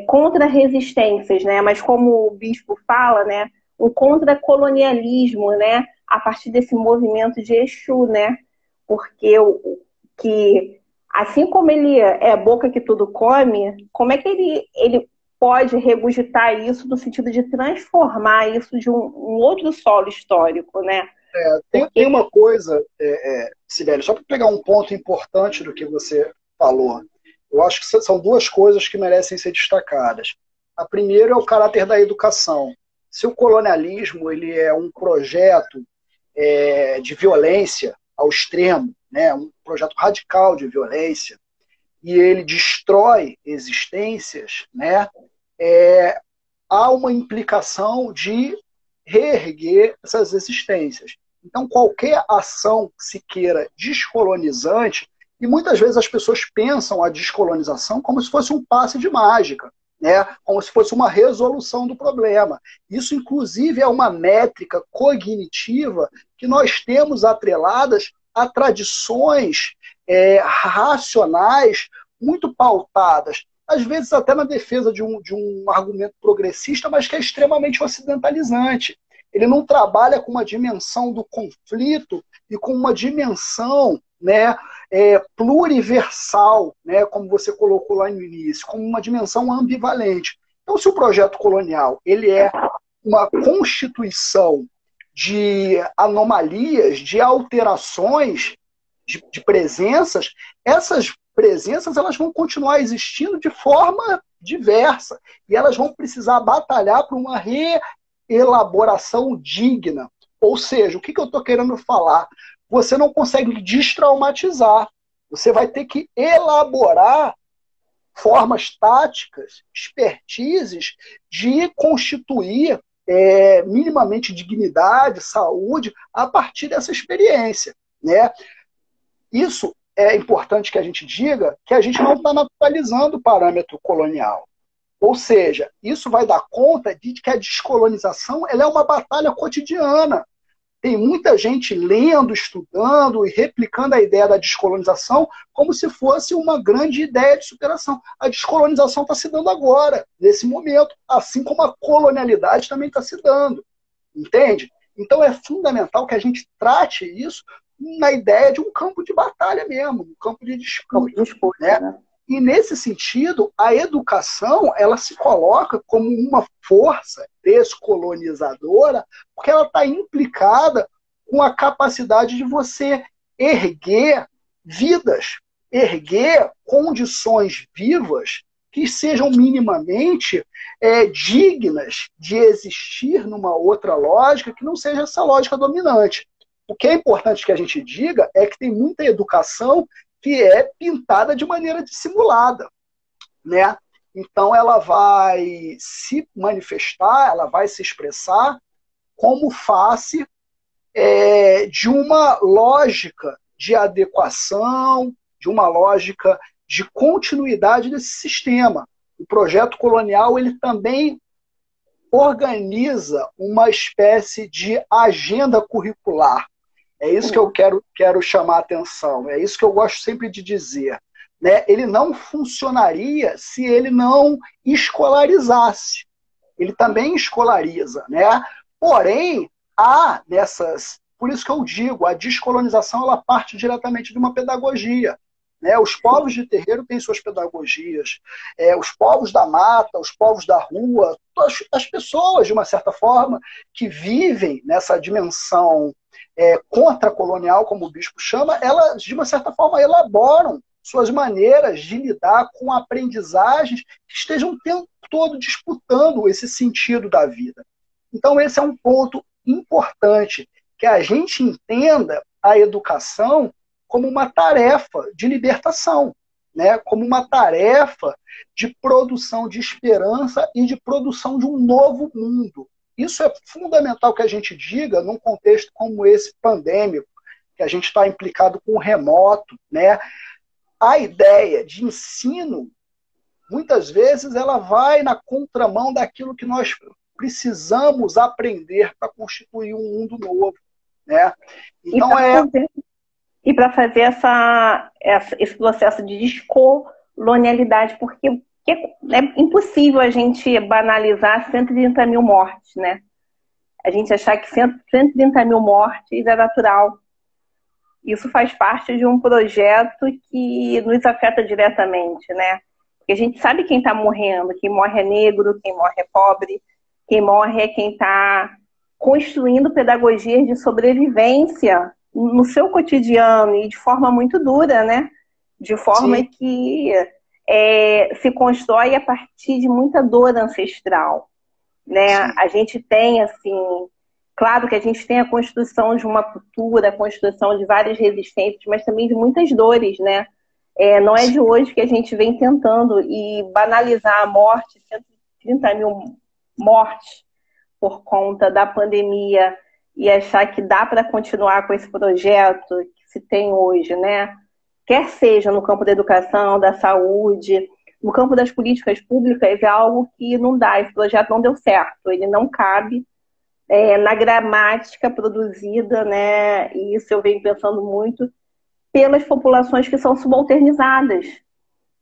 contra-resistências, né? Mas como o bispo fala, né, um contra-colonialismo, né? A partir desse movimento de Exu, né? Porque assim como ele é a boca que tudo come, como é que ele pode regurgitar isso no sentido de transformar isso de um outro solo histórico, né? Tem uma coisa, Sibeli, só para pegar um ponto importante do que você falou. Eu acho que são duas coisas que merecem ser destacadas. A primeira é o caráter da educação. Se o colonialismo ele é um projeto de violência ao extremo, né, um projeto radical de violência, e ele destrói existências, né, há uma implicação de reerguer essas existências. Então, qualquer ação que se queira descolonizante, e muitas vezes as pessoas pensam a descolonização como se fosse um passe de mágica, né? Como se fosse uma resolução do problema. Isso, inclusive, é uma métrica cognitiva que nós temos atreladas a tradições racionais muito pautadas, às vezes até na defesa de um argumento progressista, mas que é extremamente ocidentalizante. Ele não trabalha com uma dimensão do conflito e com uma dimensão, né, pluriversal, né, como você colocou lá no início, como uma dimensão ambivalente. Então, se o projeto colonial ele é uma constituição de anomalias, de alterações, de presenças, essas presenças elas vão continuar existindo de forma diversa. E elas vão precisar batalhar por uma reelaboração digna. Ou seja, o que eu estou querendo falar? Você não consegue destraumatizar. Você vai ter que elaborar formas táticas, expertises de constituir minimamente dignidade, saúde, a partir dessa experiência, né? Isso é importante que a gente diga que a gente não está naturalizando o parâmetro colonial. Ou seja, isso vai dar conta de que a descolonização ela é uma batalha cotidiana. Tem muita gente lendo, estudando e replicando a ideia da descolonização como se fosse uma grande ideia de superação. A descolonização está se dando agora, nesse momento, assim como a colonialidade também está se dando. Entende? Então é fundamental que a gente trate isso na ideia de um campo de batalha mesmo, um campo de disputa, né? E nesse sentido, a educação ela se coloca como uma força descolonizadora, porque ela está implicada com a capacidade de você erguer vidas, erguer condições vivas que sejam minimamente dignas de existir numa outra lógica que não seja essa lógica dominante. O que é importante que a gente diga é que tem muita educação que é pintada de maneira dissimulada, né? Então ela vai se manifestar, ela vai se expressar como face de uma lógica de adequação, de uma lógica de continuidade desse sistema. O projeto colonial ele também organiza uma espécie de agenda curricular. É isso que eu quero chamar a atenção, é isso que eu gosto sempre de dizer. Né? Ele não funcionaria se ele não escolarizasse. Ele também escolariza. Né? Porém, há nessas... Por isso que eu digo, a descolonização ela parte diretamente de uma pedagogia. Né? Os povos de terreiro têm suas pedagogias. Os povos da mata, os povos da rua, as pessoas, de uma certa forma, que vivem nessa dimensão contracolonial, como o bispo chama, elas, de uma certa forma, elaboram suas maneiras de lidar com aprendizagens que estejam o tempo todo disputando esse sentido da vida. Então, esse é um ponto importante, que a gente entenda a educação como uma tarefa de libertação, né? Como uma tarefa de produção de esperança e de produção de um novo mundo. Isso é fundamental que a gente diga num contexto como esse pandêmico, que a gente está implicado com o remoto, né? A ideia de ensino, muitas vezes, ela vai na contramão daquilo que nós precisamos aprender para constituir um mundo novo, né? Então E para fazer esse processo de descolonialidade, porque é impossível a gente banalizar 130 mil mortes, né? A gente achar que 130 mil mortes é natural. Isso faz parte de um projeto que nos afeta diretamente, né? Porque a gente sabe quem está morrendo. Quem morre é negro, quem morre é pobre, quem morre é quem está construindo pedagogias de sobrevivência no seu cotidiano e de forma muito dura, né? De forma Sim. que se constrói a partir de muita dor ancestral, né? Sim. A gente tem, assim, claro que a gente tem a construção de uma cultura, a construção de várias resistências, mas também de muitas dores, né? Não é de hoje que a gente vem tentando e banalizar a morte, 130 mil mortes por conta da pandemia e achar que dá para continuar com esse projeto que se tem hoje, né? Quer seja no campo da educação, da saúde, no campo das políticas públicas, é algo que não dá. Esse projeto não deu certo, ele não cabe na gramática produzida, né? E isso eu venho pensando muito pelas populações que são subalternizadas.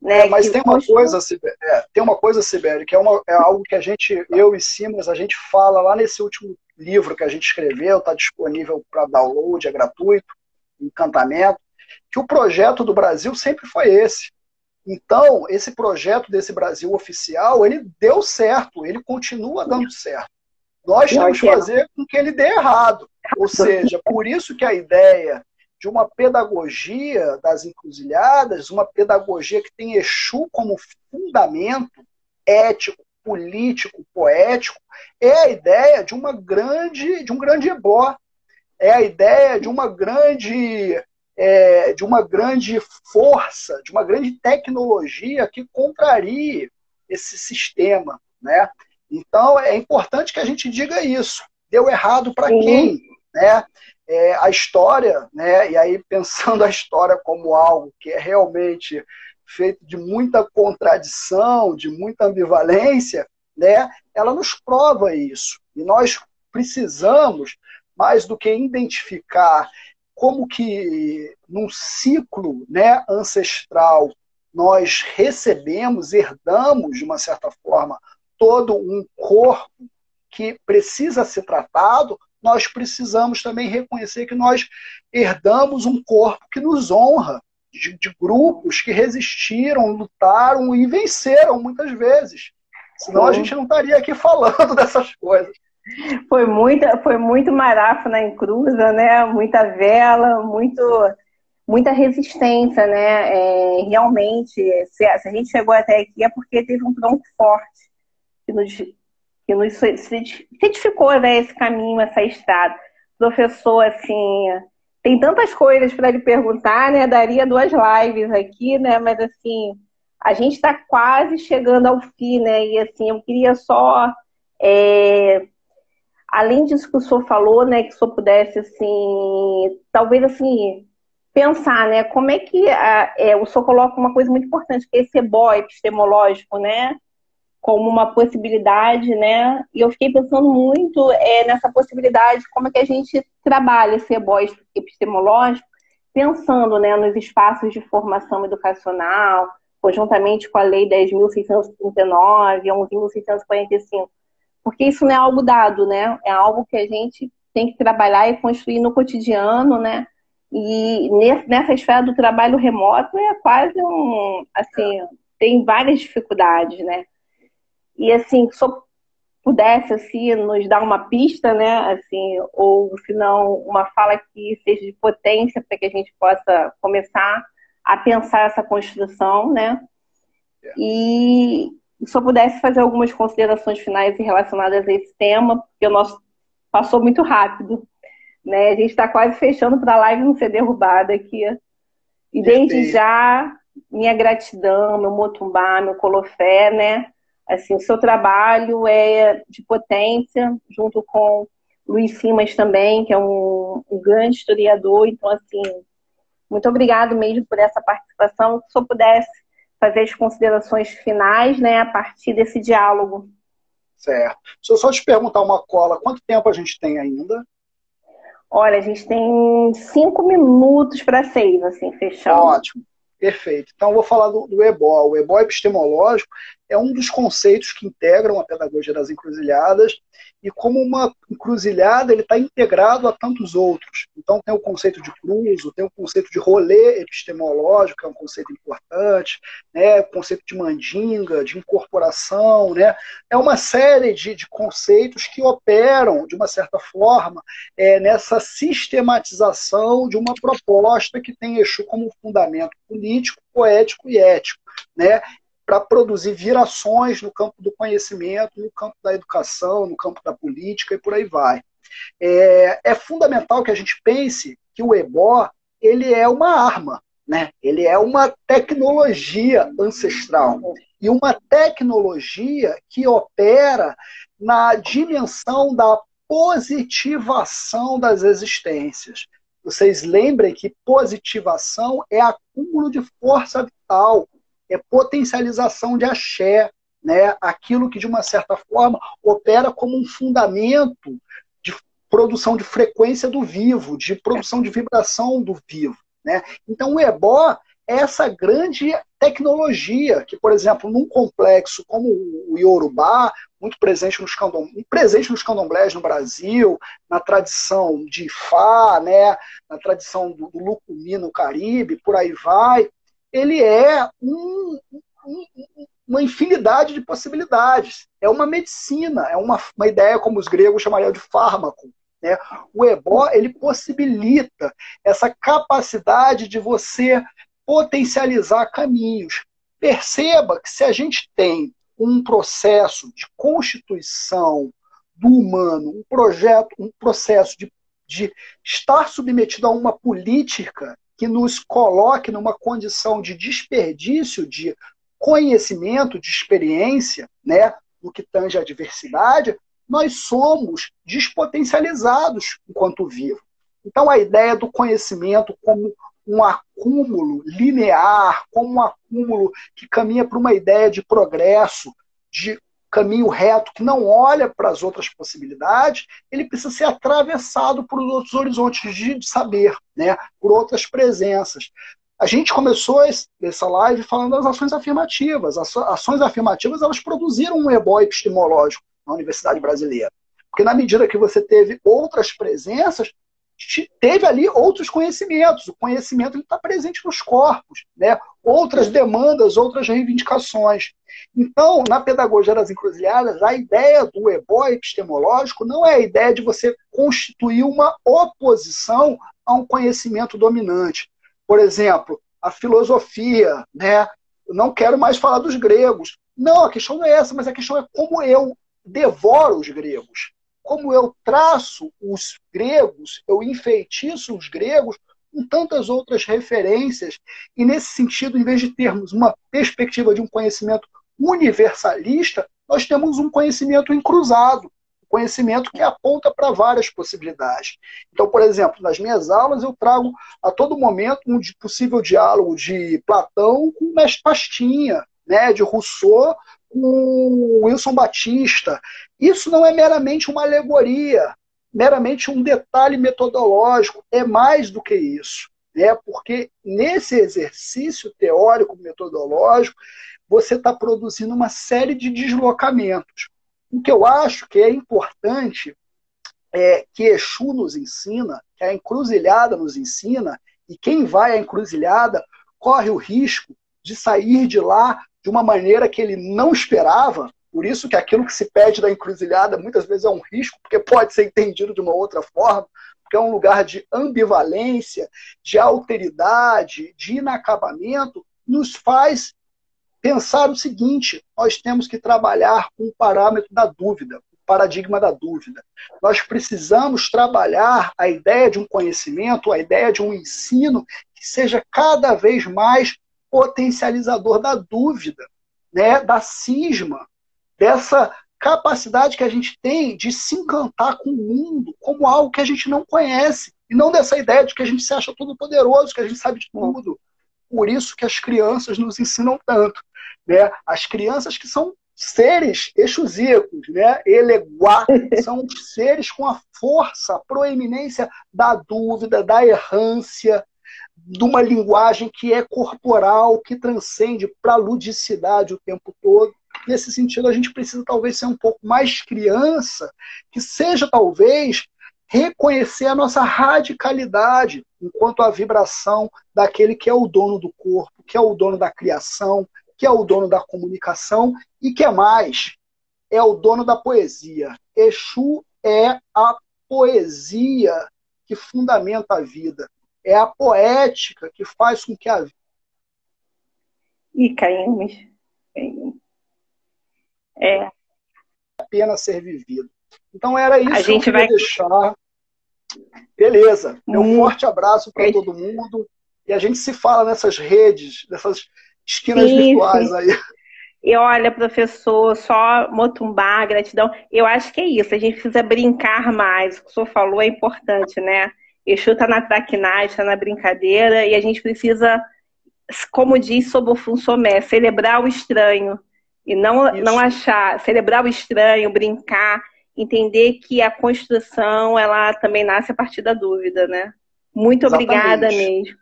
Né? Mas tem uma coisa, Sibeli, que é algo que eu e Simas, a gente fala lá nesse último livro que a gente escreveu, está disponível para download, é gratuito, Encantamento, que o projeto do Brasil sempre foi esse. Então, esse projeto desse Brasil oficial, ele deu certo, ele continua dando certo. Nós temos que fazer com que ele dê errado. Ou seja, por isso que a ideia de uma pedagogia das encruzilhadas, uma pedagogia que tem Exu como fundamento ético, político, poético, é a ideia de um grande ebó, é a ideia de uma grande força, de uma grande tecnologia que contrarie esse sistema, né? Então é importante que a gente diga isso. Deu errado para quem, né? A história, né? E aí pensando a história como algo que é realmente feito de muita contradição, de muita ambivalência, né? Ela nos prova isso. E nós precisamos, mais do que identificar como que num ciclo, né, ancestral nós recebemos, herdamos, de uma certa forma, todo um corpo que precisa ser tratado, nós precisamos também reconhecer que nós herdamos um corpo que nos honra, de grupos que resistiram, lutaram e venceram muitas vezes. Senão a gente não estaria aqui falando dessas coisas. Foi muito marafa na encruza, né? Muita vela, muita resistência, né? Realmente, se a gente chegou até aqui é porque teve um tronco forte que nos certificou, né, esse caminho, essa estrada. Professor, assim, tem tantas coisas para lhe perguntar, né? Daria 2 lives aqui, né? Mas, assim, a gente está quase chegando ao fim, né? E, assim, eu queria só... além disso que o senhor falou, né, que o senhor pudesse, assim, talvez, assim, pensar, né, como é que o senhor coloca uma coisa muito importante, que é esse ebó epistemológico, né, como uma possibilidade, né, e eu fiquei pensando muito nessa possibilidade, como é que a gente trabalha esse ebó epistemológico, pensando, né, nos espaços de formação educacional, conjuntamente com a Lei 10.639, 11.645, porque isso não é algo dado, né? É algo que a gente tem que trabalhar e construir no cotidiano, né? E nessa esfera do trabalho remoto é quase assim, tem várias dificuldades, né? E assim, se eu pudesse assim, nos dar uma pista, né? Assim, ou se não, uma fala que seja de potência para que a gente possa começar a pensar essa construção, né? E se eu pudesse fazer algumas considerações finais relacionadas a esse tema, porque o nosso passou muito rápido, né? A gente está quase fechando para a live não ser derrubada aqui. E desde já, minha gratidão, meu motumbá, meu colofé, né? Assim, o seu trabalho é de potência, junto com Luiz Simas também, que é um grande historiador. Então, assim, muito obrigado mesmo por essa participação. Se eu pudesse fazer as considerações finais, né, a partir desse diálogo. Certo. Se eu só te perguntar uma cola, quanto tempo a gente tem ainda? Olha, a gente tem 5 minutos para 6, assim, fechando. Ótimo. Perfeito. Então, eu vou falar do ebó. O ebó epistemológico é um dos conceitos que integram a pedagogia das encruzilhadas, e como uma encruzilhada, ele está integrado a tantos outros. Então, tem o conceito de cruzo, tem o conceito de rolê epistemológico, que é um conceito importante, né? O conceito de mandinga, de incorporação, né? É uma série de conceitos que operam, de uma certa forma, nessa sistematização de uma proposta que tem Exu como fundamento político, poético e ético, né? Para produzir virações no campo do conhecimento, no campo da educação, no campo da política e por aí vai. É fundamental que a gente pense que o ebó, ele é uma arma, né? Ele é uma tecnologia ancestral, e uma tecnologia que opera na dimensão da positivação das existências. Vocês lembrem que positivação é acúmulo de força vital, é potencialização de axé, né? Aquilo que, de uma certa forma, opera como um fundamento de produção de frequência do vivo, de produção de vibração do vivo, né? Então, o ebó é essa grande tecnologia que, por exemplo, num complexo como o Iorubá, muito presente nos candomblés no Brasil, na tradição de Ifá, né? Na tradição do Lucumí no Caribe, por aí vai, ele é uma infinidade de possibilidades. É uma medicina, é uma ideia como os gregos chamariam de fármaco, né? O ebó, ele possibilita essa capacidade de você potencializar caminhos. Perceba que se a gente tem um processo de constituição do humano, um processo de estar submetido a uma política que nos coloque numa condição de desperdício de conhecimento, de experiência, né, no que tange à diversidade, nós somos despotencializados enquanto vivos. Então, a ideia do conhecimento como um acúmulo linear, como um acúmulo que caminha para uma ideia de progresso, de caminho reto, que não olha para as outras possibilidades, ele precisa ser atravessado por outros horizontes de saber, né? Por outras presenças. A gente começou essa live falando das ações afirmativas. As ações afirmativas, elas produziram um ebó epistemológico na Universidade Brasileira. Porque na medida que você teve outras presenças, teve ali outros conhecimentos. O conhecimento está presente nos corpos, né? Outras demandas, outras reivindicações. Então, na pedagogia das encruzilhadas, a ideia do ebó epistemológico não é a ideia de você constituir uma oposição a um conhecimento dominante. Por exemplo, a filosofia, né? Eu não quero mais falar dos gregos. Não, a questão não é essa, mas a questão é como eu devoro os gregos. Como eu traço os gregos, eu enfeitiço os gregos com tantas outras referências. E, nesse sentido, em vez de termos uma perspectiva de um conhecimento universalista, nós temos um conhecimento encruzado, um conhecimento que aponta para várias possibilidades. Então, por exemplo, nas minhas aulas eu trago a todo momento um possível diálogo de Platão com o Mestre Pastinha, né, de Rousseau com Wilson Batista. Isso não é meramente uma alegoria, meramente um detalhe metodológico, é mais do que isso, né? Porque nesse exercício teórico metodológico você está produzindo uma série de deslocamentos. O que eu acho que é importante é que Exu nos ensina, que a encruzilhada nos ensina, e quem vai à encruzilhada corre o risco de sair de lá de uma maneira que ele não esperava. Por isso que aquilo que se pede da encruzilhada muitas vezes é um risco, porque pode ser entendido de uma outra forma, porque é um lugar de ambivalência, de alteridade, de inacabamento, nos faz pensar o seguinte: nós temos que trabalhar com o parâmetro da dúvida, o paradigma da dúvida. Nós precisamos trabalhar a ideia de um conhecimento, a ideia de um ensino que seja cada vez mais potencializador da dúvida, né, da cisma, dessa capacidade que a gente tem de se encantar com o mundo como algo que a gente não conhece, e não dessa ideia de que a gente se acha todo poderoso, que a gente sabe de tudo. Por isso que as crianças nos ensinam tanto, né? As crianças que são seres exusíacos, né? Eleguá, são seres com a força, a proeminência da dúvida, da errância, de uma linguagem que é corporal, que transcende para a ludicidade o tempo todo. Nesse sentido, a gente precisa talvez ser um pouco mais criança, que seja talvez reconhecer a nossa radicalidade enquanto a vibração daquele que é o dono do corpo, que é o dono da criação, que é o dono da comunicação e que é mais, é o dono da poesia. Exu é a poesia que fundamenta a vida. É a poética que faz com que a vida... E caímos. É a pena ser vivido. Então era isso a gente que eu queria deixar. Beleza. Um forte abraço para todo mundo. E a gente se fala nessas redes, nessas esquinas virtuais aí. E olha, professor, só motumbá, gratidão. Eu acho que é isso. A gente precisa brincar mais. O que o senhor falou é importante, né? Exu está na traquinagem, está na brincadeira, e a gente precisa, como diz Sobofun Somé, celebrar o estranho. E não achar, celebrar o estranho, brincar, entender que a construção, ela também nasce a partir da dúvida, né? Muito obrigada mesmo.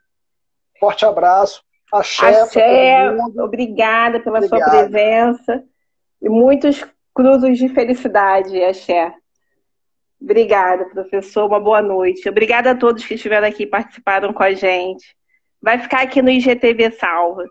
Forte abraço. Axé, obrigada pela sua presença. E muitos cruzos de felicidade, Axé. Obrigada, professor. Uma boa noite. Obrigada a todos que estiveram aqui e participaram com a gente. Vai ficar aqui no IGTV salvo.